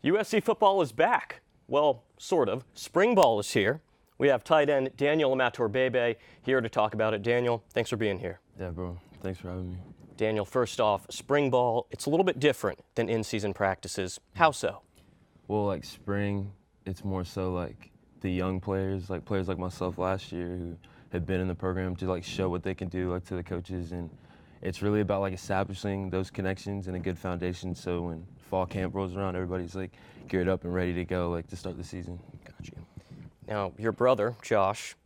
USC football is back. Well, sort of. Spring ball is here. We have tight end Daniel Imatorbhebhe here to talk about it. Daniel, thanks for being here. Yeah, bro. Thanks for having me. Daniel, first off, spring ball, it's a little bit different than in-season practices. How so? Well, like spring, it's more so like the young players like myself last year who had been in the program to like show what they can do like to the coaches, and it's really about like establishing those connections and a good foundation so when fall camp rolls around, everybody's like geared up and ready to go like to start the season. Got you. Now, your brother, Josh,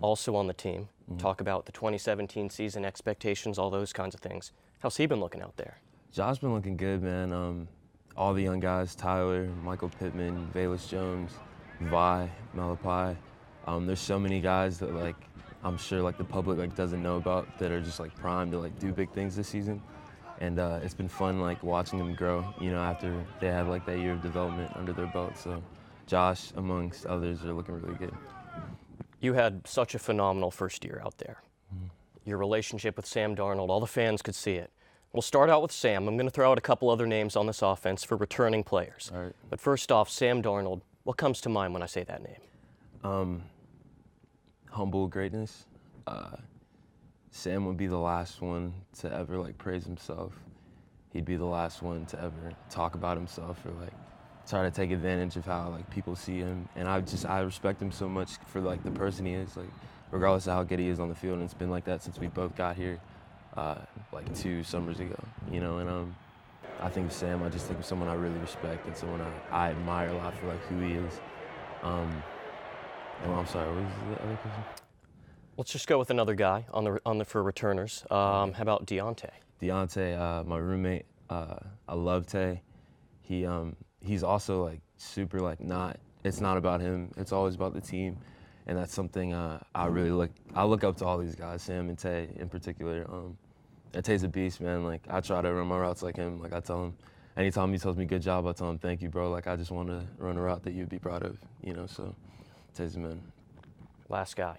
also on the team. Talk about the 2017 season expectations, all those kinds of things. How's he been looking out there? Josh been looking good, man. All the young guys, Tyler, Michael Pittman, Velus Jones, Vi, Malapai. There's so many guys that like I'm sure like the public like doesn't know about that are just like primed to like do big things this season. And it's been fun like watching them grow, you know, after they have like that year of development under their belt. So Josh, amongst others, are looking really good. You had such a phenomenal first year out there. Your relationship with Sam Darnold, all the fans could see it. We'll start out with Sam. I'm going to throw out a couple other names on this offense for returning players. All right. But first off, Sam Darnold, what comes to mind when I say that name? Humble greatness. Sam would be the last one to ever like praise himself. He'd be the last one to ever talk about himself or like try to take advantage of how like people see him. And I respect him so much for like the person he is, like regardless of how good he is on the field. And it's been like that since we both got here like 2 summers ago, you know. And I think of Sam, I just think of someone I really respect and someone I admire a lot for like who he is. I'm sorry, what was the other question? Let's just go with another guy on the for returners. How about Deonte? Deonte, my roommate. I love Tay. He's also like super like it's not about him. It's always about the team, and that's something I look up to all these guys, Sam and Tay in particular. And Tay's a beast, man. Like I try to run my routes like him. Like I tell him, anytime he tells me good job, I tell him thank you, bro. Like I just want to run a route that you'd be proud of, you know. So Tay's a man. Last guy,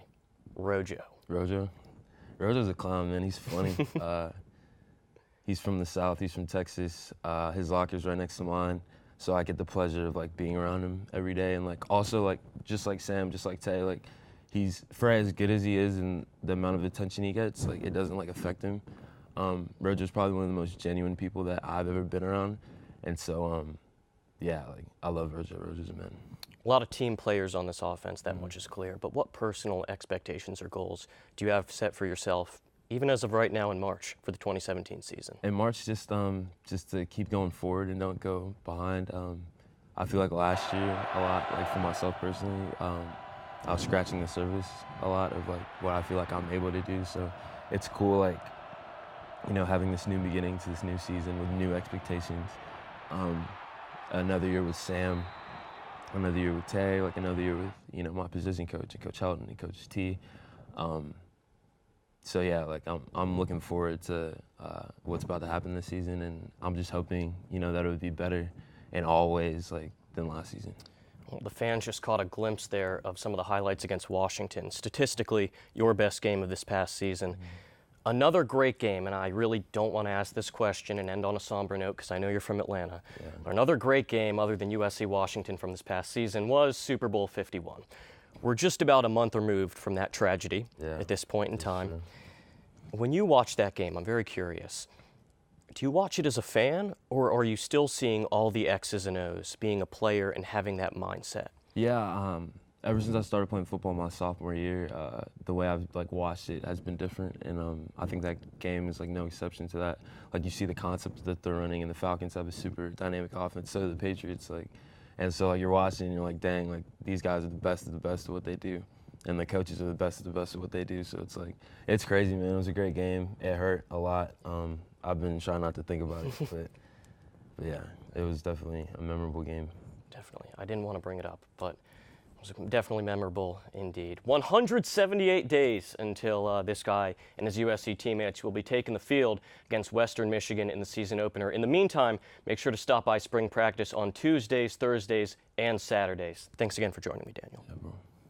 Rojo. Rojo's a clown, man. He's funny. He's from the South. He's from Texas. His locker's right next to mine, so I get the pleasure of like being around him every day. And like also like just like Sam, just like Tay, like he's for as good as he is and the amount of attention he gets, like it doesn't like affect him. Rojo's probably one of the most genuine people that I've ever been around, and so yeah, like I love Rojo. Rojo's a man. A lot of team players on this offense, that much is clear. But what personal expectations or goals do you have set for yourself, even as of right now in March, for the 2017 season? In March, just to keep going forward and don't go behind. I feel like last year a lot, like for myself personally, I was scratching the surface a lot of like what I feel like I'm able to do. So it's cool, like, you know, having this new beginning to this new season with new expectations. Another year with Sam, another year with Tay, like another year with, you know, my position coach and Coach Helton and Coach T. So yeah, like I'm looking forward to what's about to happen this season, and I'm just hoping, you know, that it would be better in all ways like than last season. Well, the fans just caught a glimpse there of some of the highlights against Washington. Statistically, your best game of this past season. Another great game, and I really don't want to ask this question and end on a somber note because I know you're from Atlanta. Yeah. But another great game other than USC Washington from this past season was Super Bowl 51. We're just about a month removed from that tragedy at this point in time. Sure. When you watch that game, I'm very curious, do you watch it as a fan, or are you still seeing all the X's and O's, being a player and having that mindset? Yeah, ever since I started playing football my sophomore year, the way I've like watched it has been different, and I think that game is like no exception to that. Like you see the concepts that they're running, and the Falcons have a super dynamic offense, so do the Patriots, like. And so like, you're watching and you're like, dang, like these guys are the best of the best at what they do. And the coaches are the best of the best at what they do. So it's like, it's crazy, man. It was a great game. It hurt a lot. I've been trying not to think about it, but yeah, it was definitely a memorable game. Definitely. I didn't want to bring it up, but it was definitely memorable indeed. 178 days until this guy and his USC teammates will be taking the field against Western Michigan in the season opener. In the meantime, make sure to stop by spring practice on Tuesdays, Thursdays, and Saturdays. Thanks again for joining me, Daniel. Yeah, bro.